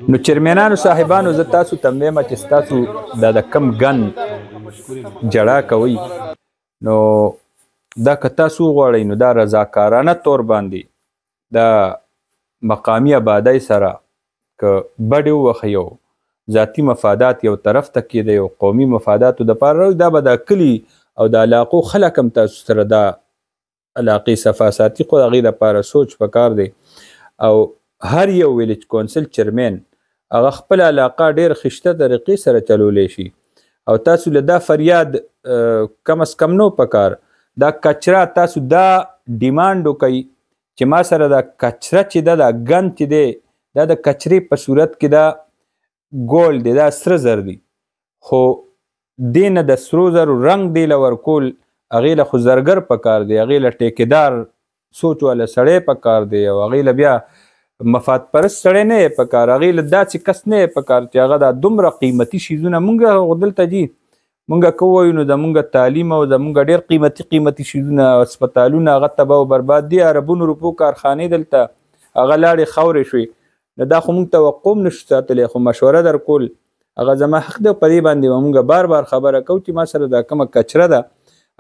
نو چیرمنانو صاحبانو زه تاسو ته وایم چې ستاسو دا د کم ګن جړا کوئ نو دا که تاسو وغواړئ نو دا رضاکارانه طور باندې د مقامي آبادۍ سره که بډې ووښئ او ذاتي مفادات یو طرف ته کېدی او قومي مفاداتو دپاره دا به د کلي او د علاقو خلک هم تاسو سره دا علاقې صفا ساتي خو د هغې دپاره سوچ پکار دی او هر یو ویلیج کونسل چیرمین هغه خپل علاقه ډېر خشته طریقې سره چلولی شي او تاسو له دا فریاد کم از کم نو پکار دا کچره تاسو دا ډیمانډ وکئ چې ما سره دا کچره چې ده دا ګند چې دی دا د کچرې په صورت کې دا ګولډ دی دا سره زر دی خو دې نه د سرو زرو رنګ دی له ورکول هغې له خو زرګر پکار دی هغې له ټیکېدار سوچ والا سړی پکار دی او هغې له بیا مفاد پرست سړی نه یې پکار هغې له داسې کس نه یې پکار چې هغه دا دومره قیمتي شیزونه مونږ دلته جي مونږ که ووایو نو زمونږ تعلیم او زمونږ ډېر قیمتي شیزونه هسپتالونه هغه تباه او برباد دي اربونو روپو کارخانې دلته هغه لاړې خاورې شوې نو دا خو مونږ توقع هم نشو ساتلی خو مشوره در کول هغه زما حق دی په دې باندې به مونږ بار بار خبره کوو چې ما سره دا کومه کچره ده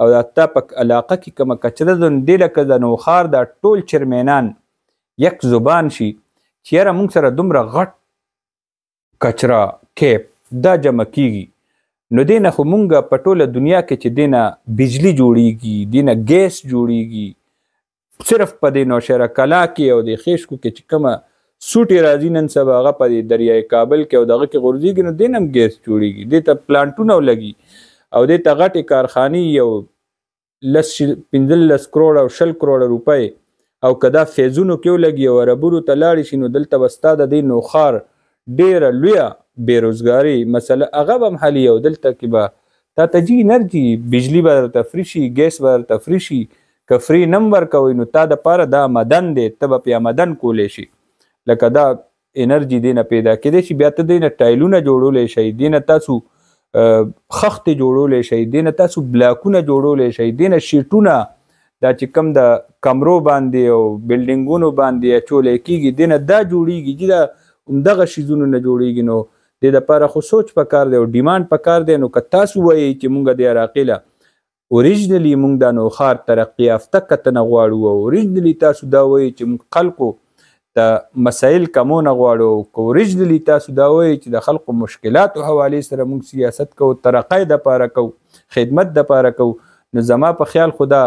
او دا تا په علاقه کې کومه کچره ده نو دې لکه د نوښار دا ټول چیرمینان یک زبان شي چې یاره مونږ سره دومره غټ کچره کیپ دا جمع کیږي نو دې نه خو مونږ په ټوله دنیا کې چې دې نه بجلی جوړیږي دې نه ګیس جوړیږي صرف په دې نوشهره کلا کې او د خیشکو کې چې کومه سوټې راځي نن سبا هغه په دې دریای کابل کې او دغه کې غورځېږي نو دې نه هم ګیس جوړیږي دې ته پلانټونه ولګي او دې ته غټې کارخانې یو 15 کروړه او 20 کروړه روپۍ او که دا فیزونو کې ولګي او عربونو ته لاړې شي نو دلته به ستا د دې نوښار ډېره لویه بېروزګاري مسله هغه به هم حلي او دلته کې به تا ته جي انرجي بجلي به درته فري شي ګیس به درته فري شي که فري نه هم ورکوئ نو تا دپاره دا آمدن دی ته به پې آمدن کولی شي لکه دا انرجي دې نه پیدا کېدی شي بیا ته دې نه ټایلونه جوړولی شئ دې نه تاسو خښتې جوړولی شئ دې نه تاسو بلاکونه جوړولی شئ دې نه شیټونه دا چې کوم د کمرو باندې او بلډینګونو باندې اچولی کېږي دې نه دا جوړیږي چې دا همدغه شیزونو نه جوړیږي نو دې دپاره خو سوچ پکار دی او ډیمانډ پکار دی نو که تاسو وایئ چې مونږ د عراقي له اوریجنلي مونږ دا نوښار ترقي یافته کتنه غواړو او اوریجنلي تاسو دا وایئ چې مونږ خلکو د مسایل کمونه غواړو که اوریجنلي تاسو دا وایئ چې د خلکو مشکلاتو حوالې سره مونږ سیاست کوو ترقۍ دپاره کوو خدمت دپاره کوو نو زما په خیال خو دا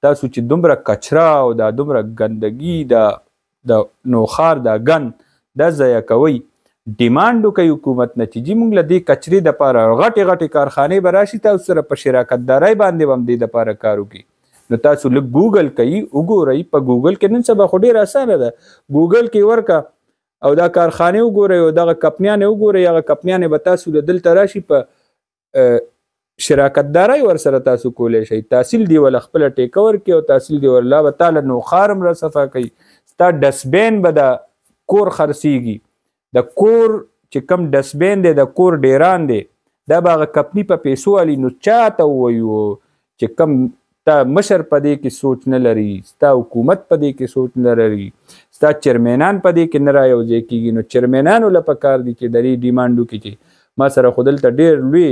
تاسو چې دومره کچره او دا دومره ګندګي د نوښار دا ګند دا ضایع کوئ ډیمانډ وکئ حکومت نه چې جي مونږ له دې کچرې دپاره غټې غټې کارخانې به راشي تاسو سره په شراکتدارۍ باندې به هم دې دپاره کار وکړي نو تاسو لږ ګوګل کوئ وګورئ په ګوګل کې نن سبا خو ډېره اسانه ده ګوګل کې ورکه او دا کارخانې وګورئ او دغه کمپنیانې وګورئ هغه کمپنیانې به تاسو له دلته راشي په شراکتدارۍ ورسره تاسو کولی شئ تحصیل دی وله خپله ټیکه ورکړي او تحصیل دی وله به تا له نوښار هم راصفا کوي ستا ډسبین به د کور خرڅېږي د کور چې کوم ډسبین دی د کور ډیران دی دا به هغه کمپني په پیسو والي نو چا ته ووایو چې کوم تا مشر په دې کې سوچ نه لري ستا حکومت په دې کې سوچ نه لري ستا چیرمینان په دې کې نه رایوځای کېږي نو چیرمینانو له پکار دي چې د دې ډیمانډ وکړي چې ما سره خو دلته ډېر لوی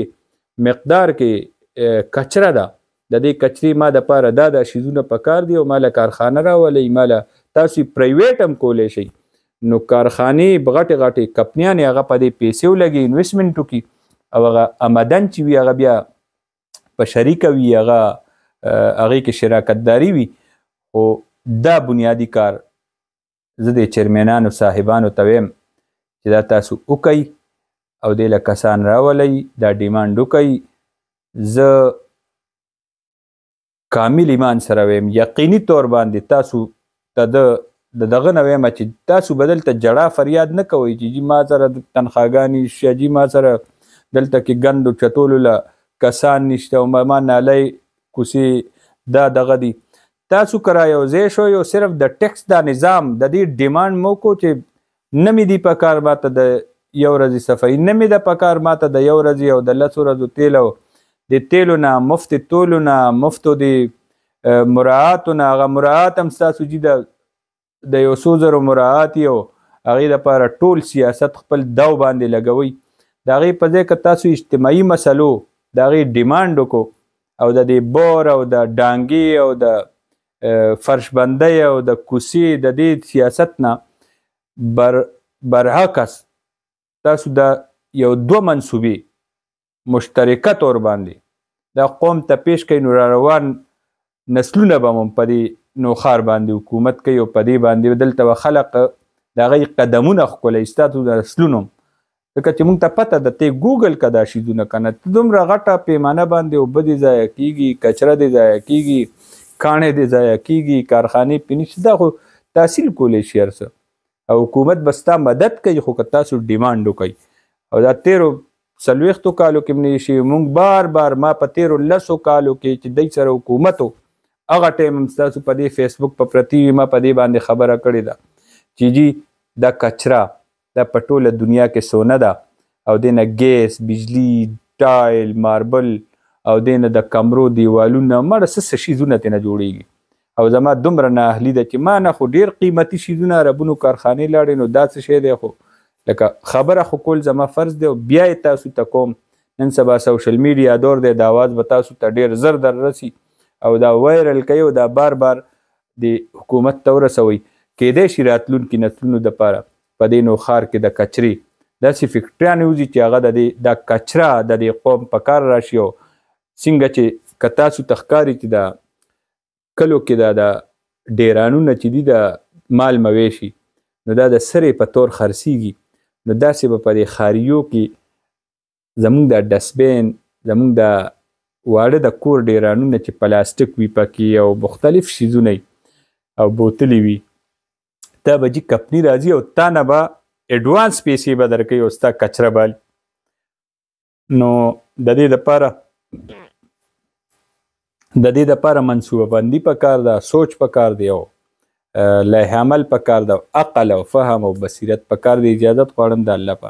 مقدار کې کچره ده د دې کچرې ما دپاره دا شیزونه پکار دي او ما له کارخانه راولئ ما له تاسو پرایویټ هم کولی شئ نو کارخانې غټې غټې کمپنیانې هغه په دې پیسې ولګي انویسټمنټ وکړي او هغه آمدن چې وي هغه بیا په شریکه وي هغه هغې کې شراکتداري وي خو دا بنیادي کار زه د چیرمینانو صاحبانو ته ویم چې دا تاسو وکئ او دې له کسان راولئ دا ډیمانډ وکئ زه کامل ایمان سره ویم یقیني طور باندې تاسو ته د دغه نه ویم چې تاسو به دلته جړا فریاد نه کوئ چې جي ما سره تنخواګانې شته جي ما سره دلته کې ګند چتولو له کسان نشته او ما نالی کوسې دا دغه دي تاسو که رایوځای شوئ او صرف د ټیکس دا نظام د دې ډیمانډ مو کو چې نه مې دي پکار ماته د یو ورځې صفایي نه مې ده پکار ماته د یو ورځې او د 10 ورځو تیل او د تیلو نه مفت تولو نه مفتو د مراعاتو نه هغه مراعات هم ستاسو جي د 100 زرو مراعات یو هغې دپاره ټول سیاست خپل دو باندې لګوئ. د هغې په ځای که تاسو اجتماعي مسلو د هغې ډیمانډ وکړو او د دې بور او د ډانګې او د فرشبندۍ او د کوڅې د دې سیاست نه برعکس تاسو د یو دوه منصوبې مشترکه طور باندې دا قوم ته پیش کوئ، نو راروان نسلونه به مو په دې نوښار باندې حکومت کوي او په دې باندې دلته به خلق د هغې قدمونه ښکلوي ستاسو د نسلونو. ځکه چې موږ ته پته ده تی ګوګل که دا شیزونه که نه دومره غټه پیمانه باندې اوبه دې ضایع کېږي، کچره دې ضایع کېږي، کاڼې دې ضایع کېږي، کارخانې پې نشي. دا خو تحصیل کولی شي هر څه او حکومت به ستا مدد کوي، خو که تاسو ډیمانډ وکوئ. او دا تیرو 40 کالو کې مې شي موږ بار بار ما په تیرو 10 کالو کې چې دی سره حکومت و هغه ټایم هم ستاسو په دې فیسبوک په پرتي ما په دې باندې خبره کړې ده چې جی دا کچره دا په ټوله دنیا کې سونه ده او دې نه ګیس، بجلی، ټایل، ماربل او دې نه د کمرو دیوالونه مړه څه شیزونه ترې نه جوړېږي. او زما دومره نااهلي ده چې ما نه خو ډېر قیمتي شیزونه عربونو کارخانې لاړې نو دا څه شی دی، خو لکه خبره خو کول زما فرض دی او بیا یې تاسو ته کوم. نن سبا سوشل میډیا دور دی، د آواز به تاسو ته ډېر زر در رسي او دا وایرل کوي او دا بار بار د حکومت ته ورسوئ. کیدای شي راتلونکي نسلونو دپاره په دې نوښار کې د کچرې داسې فکټریانې وځي چې هغه دا کچره د دې قوم په کار راشي. او څنګه چې که تاسو ته ښکاري چې د کلو کې د ډیرانونه چې دي د مال مویشي نو دا د سرې په طور خرڅیږي، نو داسې به په دې ښاریو کې زموږ د ډسبین، زموږ د واړه د کور ډیرانونه چې پلاستیک وي پکې او مختلف شیزونه او بوتلې وي، تا به جي کمپني راځي او تا نه به اډوانس پیسې به درکوي او ستا کچره بالي. نو د دې دپاره منصوبه بندي پکار ده، سوچ پکار دی او لایحه عمل پکار ده، عقل او فهم او بصیرت پکار دی. اجازت غواړم د الله په